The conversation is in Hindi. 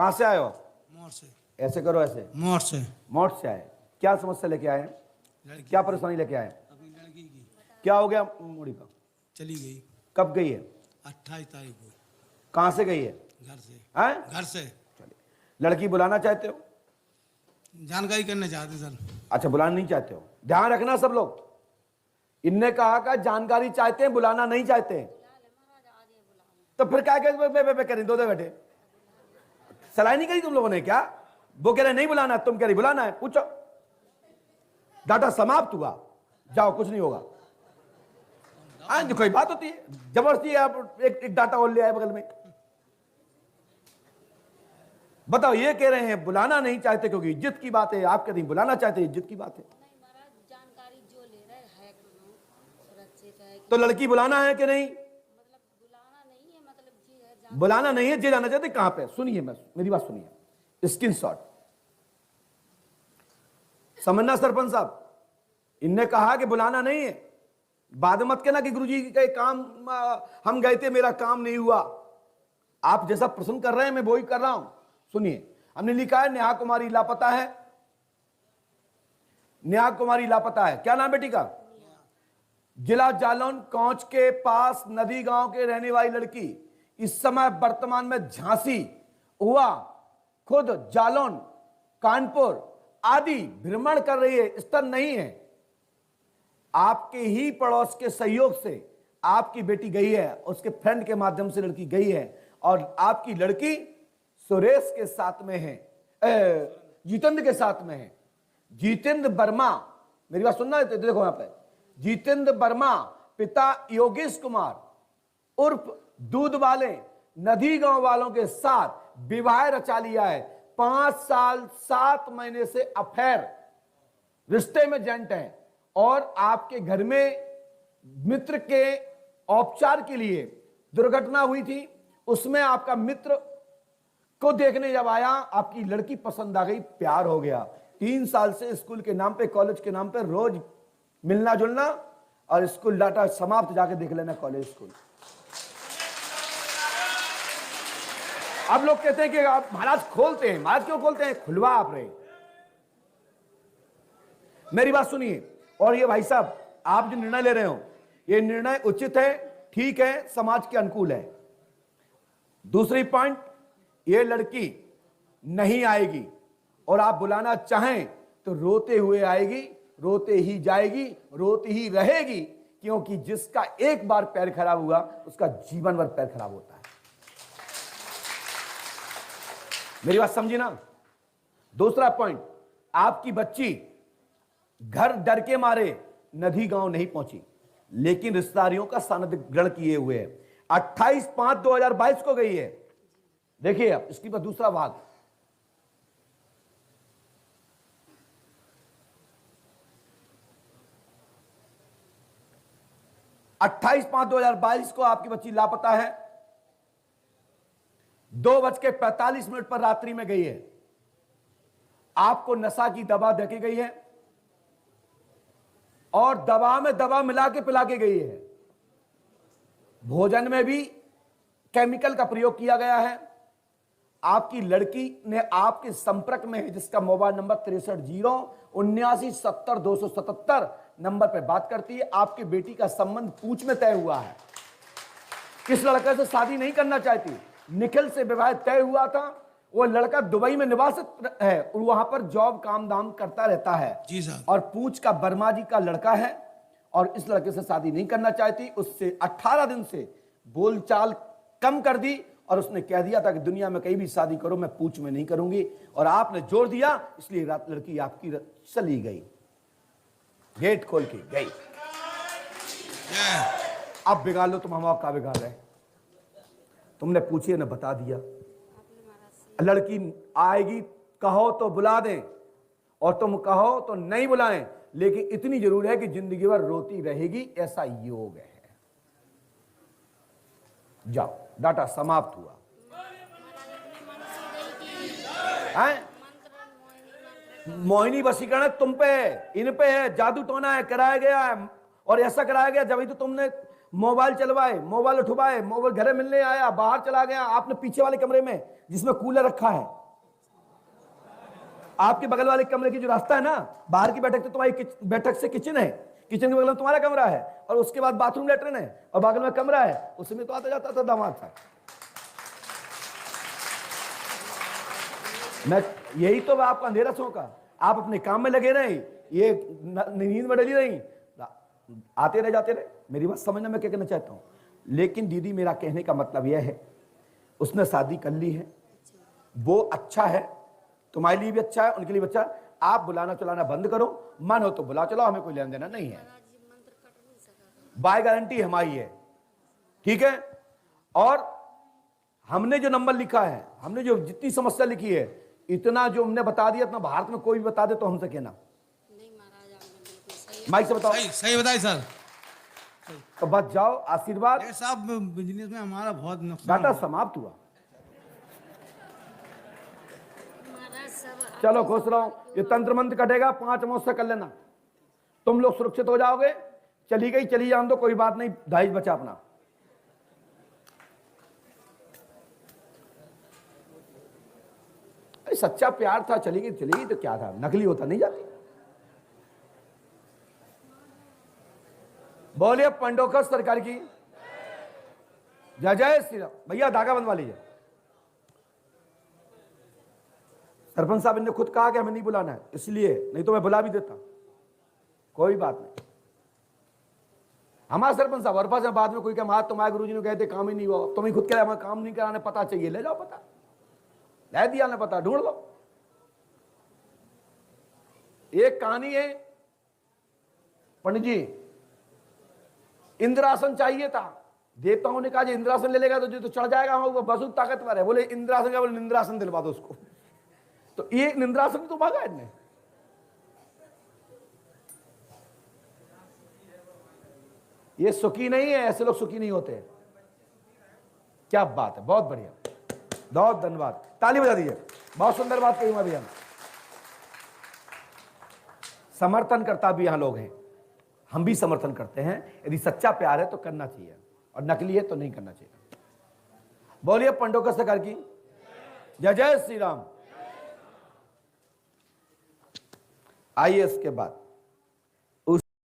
कहां से आए हो? मोर से। ऐसे करो, ऐसे। मोर से। मोट से आए। क्या समस्या लेके आए? क्या परेशानी लेके आए? अपनी लड़की की क्या हो गया मुड़ी का? चली गई कब गई है? 28 तारीख को। कहां से गई है? घर से। हैं? घर से। चलिए, लड़की बुलाना चाहते हो? जानकारी करना चाहते सर। अच्छा, बुलाना नहीं चाहते हो। ध्यान रखना सब लोग, इनने कहा का जानकारी चाहते हैं, बुलाना नहीं चाहते हैं। तो फिर क्या करें? दो बैठे सलाह नहीं करी तुम लोगों ने क्या? वो कह रहे नहीं बुलाना, तुम कह रही बुलाना है। पूछो, डाटा समाप्त हुआ, जाओ, कुछ नहीं होगा। हाँ, कोई बात होती है जबरदस्ती? आप एक डाटा और ले आए बगल में। बताओ, ये कह रहे हैं बुलाना नहीं चाहते क्योंकि इज्जत की बात है, आप कहते हैं बुलाना चाहते, इज्जत की बात है। जानकारी जो ले रहे है सुरक्षित है तो लड़की बुलाना है कि नहीं? मतलब बुलाना नहीं है, मतलब जी है बुलाना नहीं है, जे जाना चाहते। कहां पे? सुनिए, मेरी बात सुनिए, स्क्रीनशॉट समझना। सरपंच साहब, इनने कहा कि बुलाना नहीं है। बाद मत कहना कि गुरुजी के काम हम गए थे, मेरा काम नहीं हुआ। आप जैसा प्रश्न कर रहे हैं मैं वही कर रहा हूं। सुनिए, हमने लिखा है नेहा कुमारी लापता है। नेहा कुमारी लापता है। क्या नाम बेटी का? जिला जालौन कौंच के पास नदी गांव के रहने वाली लड़की इस समय वर्तमान में झांसी हुआ खुद जालौन कानपुर आदि भ्रमण कर रही है। स्तर नहीं है। आपके ही पड़ोस के सहयोग से आपकी बेटी गई है, उसके फ्रेंड के माध्यम से लड़की गई है और आपकी लड़की सुरेश के साथ में है, जितेंद्र के साथ में है। जितेंद्र वर्मा, मेरी बात सुनना है, देखो यहां पे जितेंद्र वर्मा पिता योगेश कुमार उर्फ दूध वाले नदी गांव वालों के साथ विवाह रचा लिया है। 5 साल 7 महीने से अफेयर रिश्ते में जेंट है और आपके घर में मित्र के औपचार के लिए दुर्घटना हुई थी। उसमें आपका मित्र को देखने जब आया, आपकी लड़की पसंद आ गई, प्यार हो गया। 3 साल से स्कूल के नाम पे, कॉलेज के नाम पे रोज मिलना जुलना और स्कूल डाटा समाप्त, जाके देख लेना कॉलेज स्कूल। अब लोग कहते हैं कि आप महाराज खोलते हैं। महाराज क्यों खोलते हैं? खुलवा आप रहे। मेरी बात सुनिए, और ये भाई साहब, आप जो निर्णय ले रहे हो, ये निर्णय उचित है, ठीक है, समाज के अनुकूल है। दूसरी पॉइंट, ये लड़की नहीं आएगी और आप बुलाना चाहें तो रोते हुए आएगी, रोते ही जाएगी, रोती ही रहेगी, क्योंकि जिसका एक बार पैर खराब हुआ उसका जीवन भर पैर खराब होता है। मेरी बात समझी ना? दूसरा पॉइंट, आपकी बच्ची घर डर के मारे नदी गांव नहीं पहुंची, लेकिन रिश्तेदारियों का सानिध्य ग्रहण किए हुए है। 28/5/2022 को गई है। देखिए अब इसकी पर दूसरा भाग, अट्ठाईस 5/2022 को आपकी बच्ची लापता है। 2:45 पर रात्रि में गई है। आपको नशा की दवा देके गई है और दवा में दवा मिला के पिला के गई है। भोजन में भी केमिकल का प्रयोग किया गया है। आपकी लड़की ने आपके संपर्क में है, जिसका मोबाइल नंबर 6309797277 नंबर पर बात करती है। आपकी बेटी का संबंध पूछ में तय हुआ है। किस लड़के से शादी नहीं करना चाहती, निखिल से विवाह तय हुआ था। वो लड़का दुबई में निवासित है और वहां पर जॉब काम दाम करता रहता है जी सर। और पूछ का वर्मा जी का लड़का है और इस लड़के से शादी नहीं करना चाहती। उससे 18 दिन से बोलचाल कम कर दी और उसने कह दिया था कि दुनिया में कहीं भी शादी करो, मैं पूछ में नहीं करूंगी। और आपने जोर दिया, इसलिए रात लड़की आपकी चली गई, गेट खोल के गई। अब बिगाड़ लो तुम, हम आपका बिगाड़ रहे। तुमने पूछिए ना, बता दिया। लड़की आएगी, कहो तो बुला दें और तुम कहो तो नहीं बुलाएं, लेकिन इतनी जरूर है कि जिंदगी भर रोती रहेगी, ऐसा योग है। जाओ, डाटा समाप्त हुआ है। मोहिनी वशीकरण तुम पे है, इन पे है, जादू टोना है, कराया गया है और ऐसा कराया गया जब तो तुमने मोबाइल चलवाए, मोबाइल उठवाए, मोबाइल घरे मिलने आया, बाहर चला गया, आपने पीछे वाले कमरे में जिसमें कूलर रखा है, आपके बगल वाले कमरे की जो रास्ता है ना, बाहर की बैठक तो तुम्हारी बैठक से किचन है, किचन के बगल में तुम्हारा कमरा है, और उसके बाद बाथरूम लेटरिन है, और बगल में कमरा है, उसमें तो आता जाता था दामाद था। मैं यही तो आपका अंधेरा सोका, आप अपने काम में लगे रहे, ये नींद में डली रही, आते रह जाते रहे। मेरी बात समझना मैं क्या कहना चाहता हूं। लेकिन दीदी मेरा कहने का मतलब यह है, उसने शादी कर ली है, वो अच्छा है, तुम्हारे लिए भी अच्छा है, उनके लिए भी अच्छा है। आप बुलाना चलाना बंद करो, मन हो तो बुला चलाओ, हमें कोई लेना देना नहीं है। बाय गारंटी हमारी है, ठीक है। और हमने जो नंबर लिखा है, हमने जो जितनी समस्या लिखी है, इतना जो हमने बता दिया, इतना भारत में कोई भी बता दे तो हमसे कहना। नहीं महाराज, आपने बिल्कुल सही माइक से बताओ। सही बताए सर। तो बच जाओ, आशीर्वाद। ये साहब बिजनेस में हमारा बहुत नुकसान डाटा हुआ। समाप्त हुआ। महाराज सब चलो खुश रहो, ये तंत्र मंत्र कटेगा, 5 मुझसे कर लेना, तुम लोग सुरक्षित हो जाओगे। चली गई चली जान दो, कोई बात नहीं, दाइज बचा अपना। सच्चा प्यार था, चली गई तो क्या था, नकली होता नहीं जाती। बोलिए पंडोकर सरकार की जय जय श्री राम। भैया धागा बंधवा लीजिए। सरपंच साहब ने खुद कहा कि हमें नहीं बुलाना है, इसलिए, नहीं तो मैं बुला भी देता, कोई बात नहीं। हमारा सरपंच साहब और पास बाद में कोई कहा तुम्हारे गुरुजी ने कहते काम ही नहीं हुआ, तुम्हें खुद कह काम नहीं कराने, पता चाहिए, ले जाओ पता, ले दिया ना पता, ढूंढ लो। एक कहानी है, पंडित जी इंद्रासन चाहिए था, देवताओं ने कहा जी इंद्रासन ले लेगा तो जो तो चढ़ जाएगा, वो बहुत ताकतवर है। बोले इंद्रासन क्या, बोले निंद्रासन दिलवा दो उसको। तो ये निंद्रासन तो भागा इनने। ये सुखी नहीं है, ऐसे लोग सुखी नहीं होते। क्या बात है, बहुत बढ़िया, बहुत धन्यवाद, ताली बजा दीजिए, बहुत सुंदर बात कही भैया। समर्थन करता भी यहां लोग हैं, हम भी समर्थन करते हैं। यदि सच्चा प्यार है तो करना चाहिए, और नकली है तो नहीं करना चाहिए। बोलिए पंडोकर सरकार की जय जय श्री राम। आइए इसके बाद